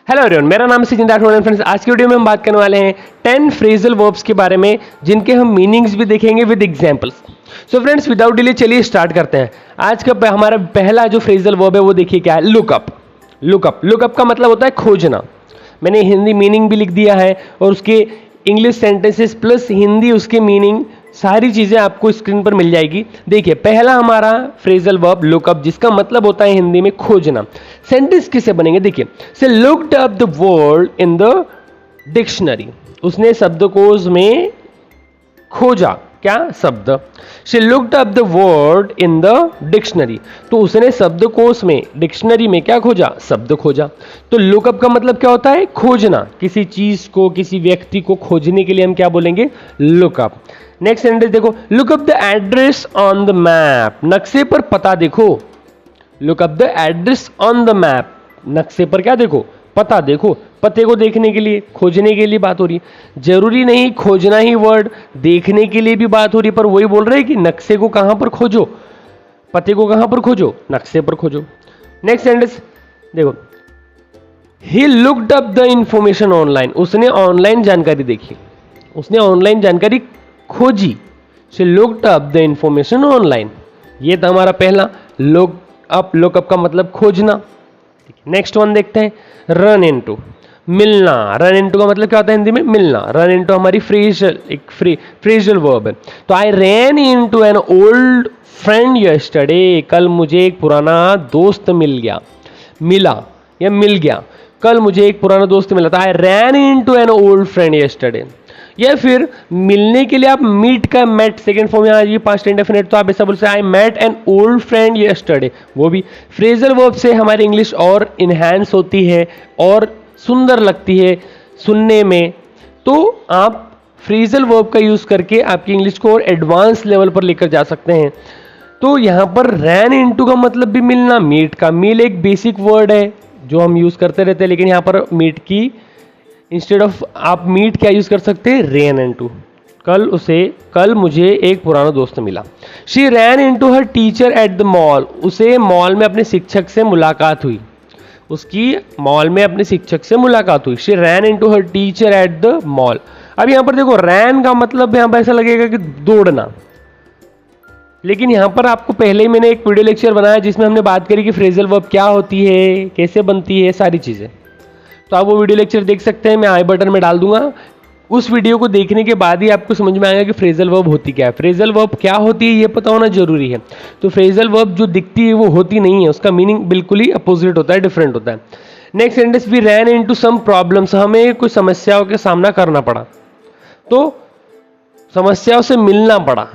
Hello everyone, मेरा नाम है सचिन राठौड़। फ्रेंड्स, आज की वीडियो में हम बात करने वाले हैं 10 फ्रेजल वर्ब्स के बारे में, जिनके हम मीनिंग्स भी देखेंगे with examples. So friends, without delay चलिए स्टार्ट करते हैं। आज का हमारा पहला जो फ्रेजल वर्ब है वो देखिए क्या है, लुकअप। लुकअप का मतलब होता है खोजना। मैंने हिंदी मीनिंग भी लिख दिया है और उसके इंग्लिश सेंटेंसेस प्लस हिंदी उसके मीनिंग सारी चीजें आपको स्क्रीन पर मिल जाएगी। देखिए, पहला हमारा फ्रेजल वर्ब लुकअप, जिसका मतलब होता है हिंदी में खोजना। सेंटेंस किससे बनेंगे, देखिए, से looked up the word in the dictionary. उसने शब्दकोश में खोजा क्या शब्द। She looked up the word in the dictionary, तो उसने शब्दकोश में डिक्शनरी में क्या खोजा, शब्द खोजा। तो लुकअप का मतलब क्या होता है, खोजना। किसी चीज को, किसी व्यक्ति को खोजने के लिए हम क्या बोलेंगे, लुकअप। नेक्स्ट सेंटेंस देखो, look up the address on the map. नक्शे पर पता देखो। Look up the address on the map, नक्शे पर क्या देखो, पता देखो। पते को देखने के लिए, खोजने के लिए बात हो रही है। जरूरी नहीं खोजना ही वर्ड, देखने के लिए भी बात हो रही है, पर वही बोल रहे हैं कि नक्शे को कहां पर खोजो, पते को कहां पर खोजो, नक्शे पर खोजो। नेक्स्ट सेंटेंस देखो, he looked up the information online. उसने ऑनलाइन जानकारी देखी, उसने ऑनलाइन जानकारी खोजी। She looked up the information online. ये था हमारा पहला लुकअप। लुकअप का मतलब खोजना। नेक्स्ट वन देखते हैं, रन इनटू, मिलना। रन इनटू का मतलब क्या होता है हिंदी में, मिलना। रन इनटू हमारी फ्रेजल वर्ब है। तो I ran into an old friend yesterday. कल मुझे एक पुराना दोस्त मिल गया, मिला या मिल गया। कल मुझे एक पुराना दोस्त मिला था। I ran into an old friend yesterday. या फिर मिलने के लिए आप मीट का मेट सेकंड फॉर्म में आ जाइए, पास्ट इंडेफिनिट, तो आप ऐसा बोल सकते हैं, I met an old friend yesterday. वो भी फ्रेजल वर्ब से हमारी इंग्लिश और इनहैंस होती है और सुंदर लगती है सुनने में। तो आप फ्रेजल वर्ब का यूज करके आपकी इंग्लिश को और एडवांस लेवल पर लेकर जा सकते हैं। तो यहां पर रैन इनटू का मतलब भी मिलना, मीट का। मील एक बेसिक वर्ड है जो हम यूज करते रहते हैं, लेकिन यहां पर मीट की इंस्टेड ऑफ आप मीट क्या यूज कर सकते हैं, रैन इनटू। कल मुझे एक पुराना दोस्त मिला। She ran into her teacher at the mall. उसे मॉल में अपने शिक्षक से मुलाकात हुई। उसकी मॉल में अपने शिक्षक से मुलाकात हुई। She ran into her teacher at the mall. अब यहां पर देखो, रैन का मतलब यहां पर ऐसा लगेगा कि दौड़ना, लेकिन यहां पर आपको पहले ही मैंने एक वीडियो लेक्चर बनाया जिसमें हमने बात करी कि फ्रेजल वर्ब क्या होती है, कैसे बनती है, सारी चीजें। तो आप वो वीडियो लेक्चर देख सकते हैं, मैं आई बटन में डाल दूंगा। उस वीडियो को देखने के बाद ही आपको समझ में आएगा कि फ्रेजल वर्ब होती क्या है। फ्रेजल वर्ब क्या होती है ये पता होना जरूरी है। तो फ्रेजल वर्ब जो दिखती है वो होती नहीं है, उसका मीनिंग बिल्कुल ही अपोजिट होता है, डिफरेंट होता है। Next sentence, we ran into some problems. हमें कुछ समस्याओं के सामना करना पड़ा, तो समस्याओं से मिलना पड़ा।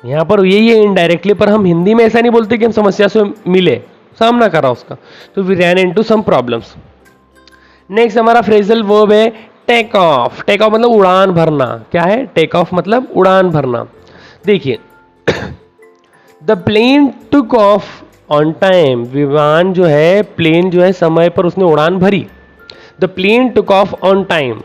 यहां पर यही है इनडायरेक्टली, पर हम हिंदी में ऐसा नहीं बोलते कि हम समस्या से मिले, सामना करा उसका। तो we ran into some problems. Next हमारा फ्रेजल वर्ब है टेक ऑफ। टेक ऑफ मतलब उड़ान भरना। क्या है, टेक ऑफ मतलब उड़ान भरना। देखिए, the plane took off on time. विमान जो है, प्लेन जो है, समय पर उसने उड़ान भरी। The plane took off on time.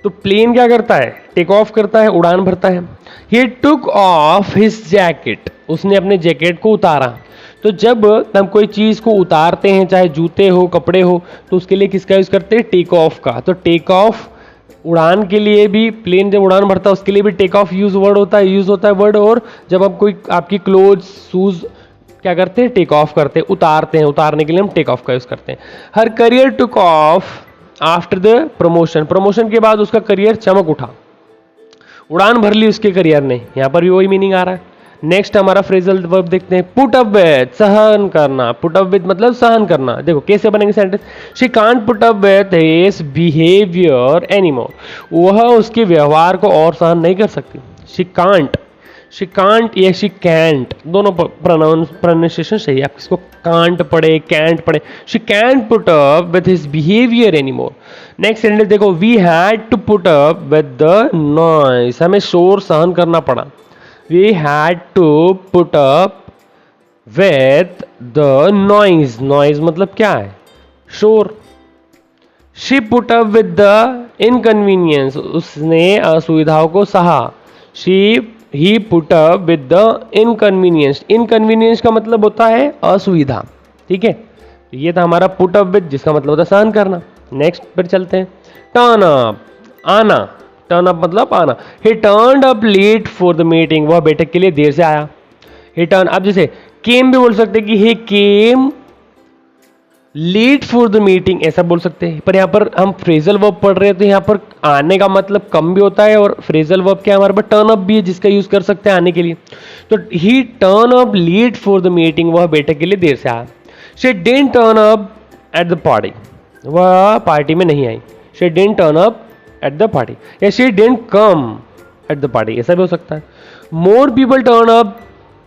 तो प्लेन क्या करता है, टेक ऑफ करता है, उड़ान भरता है। ही टुक ऑफ हिज जैकेट। उसने अपने जैकेट को उतारा। तो जब हम कोई चीज को उतारते हैं, चाहे जूते हो, कपड़े हो, तो उसके लिए किसका यूज करते हैं, टेक ऑफ का। तो टेक ऑफ उड़ान के लिए भी, प्लेन जब उड़ान भरता है उसके लिए भी टेक ऑफ यूज होता है वर्ड। और जब आप कोई आपकी क्लोथ, शूज क्या करते हैं, टेक ऑफ करते हैं, उतारते हैं। उतारने के लिए हम टेक ऑफ का यूज करते हैं। Her career took off after the promotion. Promotion के बाद उसका करियर चमक उठा, उड़ान भर ली उसके करियर ने। यहां पर भी वही मीनिंग आ रहा है। नेक्स्ट हमारा फ्रेजल वर्ब देखते हैं, पुट अप विथ, सहन करना। पुट अप विथ मतलब सहन करना। देखो कैसे बनेंगे sentence, she can't put up with his behaviour anymore. वह उसके व्यवहार को और सहन नहीं कर सकती। शी कांट या शी कैंट, दोनों प्रोनाउंसिएशन सही है। आप इसको कांट पढ़े, कैंट पढ़े। She can't put up with his behaviour anymore. Next sentence देखो, we had to put up with the noise. हमें शोर सहन करना पड़ा। We had to put up with the noise. Noise मतलब क्या है, शोर। She put up with the inconvenience. उसने असुविधाओं को सहा। He put up with the inconvenience. Inconvenience का मतलब होता है असुविधा, ठीक है। ये था हमारा put up with, जिसका मतलब होता है सहन करना। नेक्स्ट पर चलते हैं। टर्न अप, आना, टर्न अप मतलब आना। He turn up late for the meeting, वह बैठक के लिए देर से आया। ही टर्न, अब जैसे केम भी बोल सकते हैं कि he came late for the meeting, ऐसा बोल सकते हैं। पर यहाँ पर हम फ्रेजल वर्ब पढ़ रहे हैं तो यहाँ पर आने का मतलब कम भी होता है और फ्रेजल वर्ब क्या हमारे पास टर्न अप भी है जिसका यूज कर सकते हैं आने के लिए। तो he turn up late for the meeting, वह बैठक के लिए देर से आया। She didn't turn up at the party, वह पार्टी में नहीं आई। She didn't turn up at the party, या she didn't come at the party, ऐसा भी हो सकता है। More people turn up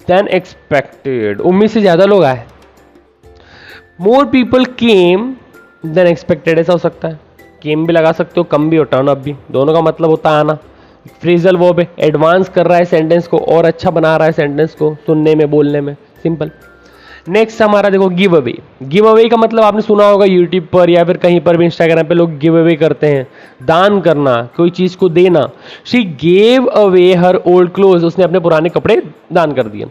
than expected, उम्मीद से ज्यादा लोग आए। More people came than expected, ऐसा हो सकता है। केम भी लगा सकते हो, कम भी और टर्न अप भी, दोनों का मतलब होता है आना। फ्रेजल वर्ब है, एडवांस कर रहा है सेंटेंस को और अच्छा बना रहा है सेंटेंस को सुनने में, बोलने में, सिंपल। नेक्स्ट हमारा देखो गिव अवे। गिव अवे का मतलब आपने सुना होगा यूट्यूब पर या फिर कहीं पर भी, इंस्टाग्राम पे लोग गिव अवे करते हैं, दान करना, कोई चीज को देना। She gave away her old cloth, उसने अपने पुराने कपड़े दान कर दिए।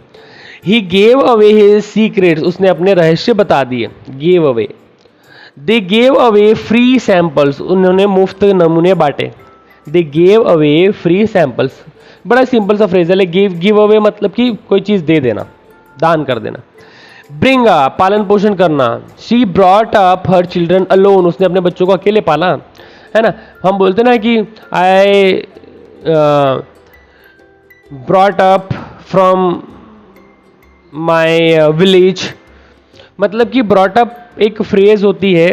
He gave away his secrets, उसने अपने रहस्य बता दिए। Gave away. They gave away free samples, उन्होंने मुफ्त नमूने बांटे। They gave away free samples, बड़ा सिंपल सा फ्रेजल है। गिव अवे मतलब कि कोई चीज दे देना, दान कर देना। ब्रिंग अप, पालन पोषण करना। She brought up her children alone, उसने अपने बच्चों को अकेले पाला, है ना। हम बोलते ना कि I brought up from my village, मतलब कि ब्रॉट अप एक फ्रेज होती है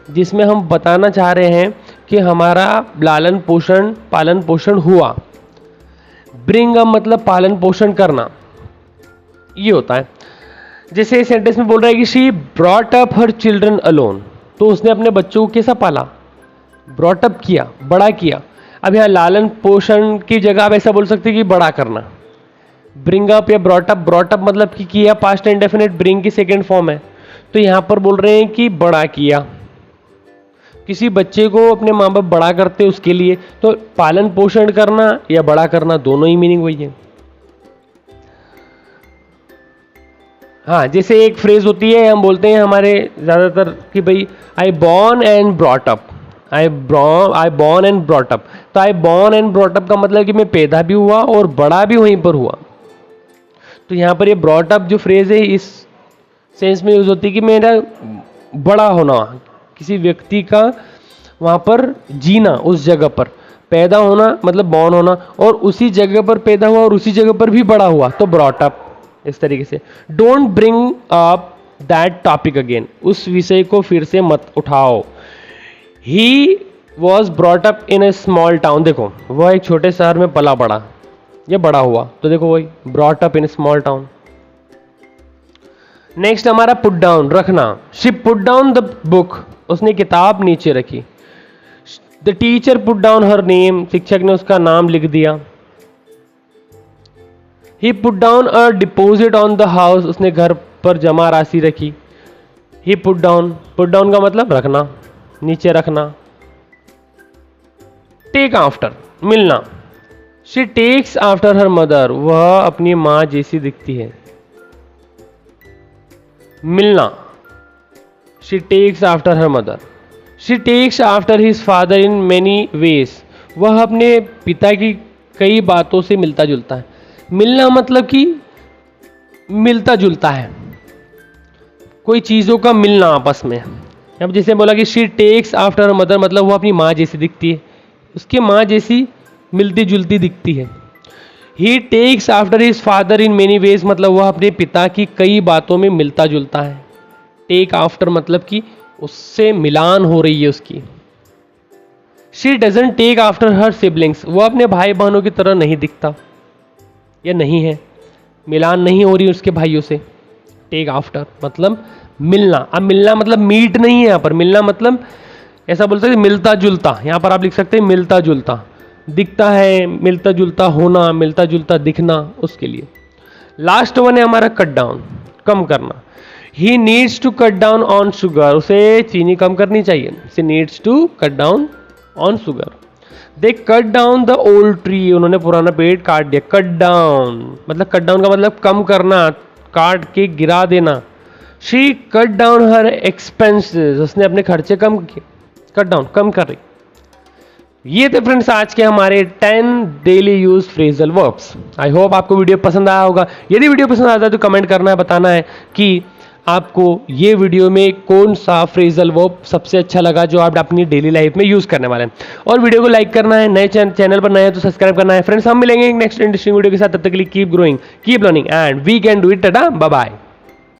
जिसमें हम बताना चाह रहे हैं कि हमारा लालन पोषण, पालन पोषण हुआ। ब्रिंग अप मतलब पालन पोषण करना, ये होता है। जैसे इस सेंटेंस में बोल रहा है कि she brought up her children alone, तो उसने अपने बच्चों को कैसा पाला, ब्रॉट अप किया, बड़ा किया। अब यहाँ लालन पोषण की जगह आप ऐसा बोल सकते हैं कि बड़ा करना। ब्रिंग अप या ब्रॉट अप मतलब कि किया, पास्ट इंडेफिनिट, ब्रिंग की सेकेंड फॉर्म है। तो यहाँ पर बोल रहे हैं कि बड़ा किया, किसी बच्चे को अपने माँ बाप बड़ा करते उसके लिए। तो पालन पोषण करना या बड़ा करना, दोनों ही मीनिंग वही है। हाँ, जैसे एक फ्रेज होती है, हम बोलते हैं हमारे ज्यादातर कि भाई I born and brought up, I born and brought up. तो I born and brought up का मतलब कि मैं पैदा भी हुआ और बड़ा भी वहीं पर हुआ। तो यहाँ पर ये ब्रॉट अप जो फ्रेज है इस सेंस में यूज होती है कि मेरा बड़ा होना, किसी व्यक्ति का वहां पर जीना, उस जगह पर पैदा होना मतलब बॉर्न होना, और उसी जगह पर पैदा हुआ और उसी जगह पर भी बड़ा हुआ, तो ब्रॉट अप। इस तरीके से don't bring up that topic again, उस विषय को फिर से मत उठाओ। He was brought up in a small town, देखो वह एक छोटे शहर में पला बड़ा या बड़ा हुआ, तो देखो वही brought up in a small town. Next हमारा पुट डाउन, रखना। She put down the book, उसने किताब नीचे रखी। The teacher put down her name, शिक्षक ने उसका नाम लिख दिया। He put down a deposit on the house, उसने घर पर जमा राशि रखी। ही पुट डाउन का मतलब रखना, नीचे रखना। टेक आफ्टर, मिलना। She takes after her mother, वह अपनी मां जैसी दिखती है। मिलना, she takes after her mother. She takes after his father in many ways, वह अपने पिता की कई बातों से मिलता जुलता है। मिलना मतलब कि मिलता जुलता है, कोई चीजों का मिलना आपस में। अब जैसे बोला कि she takes after her mother मतलब वह अपनी माँ जैसी दिखती है, उसकी माँ जैसी मिलती जुलती दिखती है। He takes after his father in many ways मतलब वह अपने पिता की कई बातों में मिलता जुलता है। टेक आफ्टर मतलब कि उससे मिलान हो रही है उसकी। She doesn't take after her siblings, वह अपने भाई बहनों की तरह नहीं दिखता या नहीं है, मिलान नहीं हो रही उसके भाइयों से। टेक आफ्टर मतलब मिलना। अब मिलना मतलब मीट नहीं है, यहाँ पर मिलना मतलब ऐसा बोल सकते मिलता जुलता, यहाँ पर आप लिख सकते हैं मिलता जुलता, दिखता है, मिलता जुलता होना, मिलता जुलता दिखना, उसके लिए। लास्ट वन है हमारा कट डाउन, कम करना। He needs to cut down on sugar, उसे चीनी कम करनी चाहिए। She needs to cut down on sugar. They cut down the old tree, उन्होंने पुराना पेड़ काट दिया। कट डाउन मतलब, कट डाउन का मतलब कम करना, काट के गिरा देना। She cut down her expenses, उसने अपने खर्चे कम किए। कट डाउन, कम कर रही। ये थे फ्रेंड्स आज के हमारे 10 daily use phrasal verbs. I hope आपको वीडियो पसंद आया होगा। यदि वीडियो पसंद आता है तो कमेंट करना है, बताना है कि आपको ये वीडियो में कौन सा फ्रेजल वर्ब सबसे अच्छा लगा जो आप अपनी डेली लाइफ में यूज करने वाले हैं। और वीडियो को लाइक करना है, नए चैनल पर नए हैं तो सब्सक्राइब करना है। फ्रेंड्स हम मिलेंगे नेक्स्ट इंटरेस्टिंग वीडियो के साथ, तब तक के लिए keep growing, keep learning and we can do it. Tata, bye bye.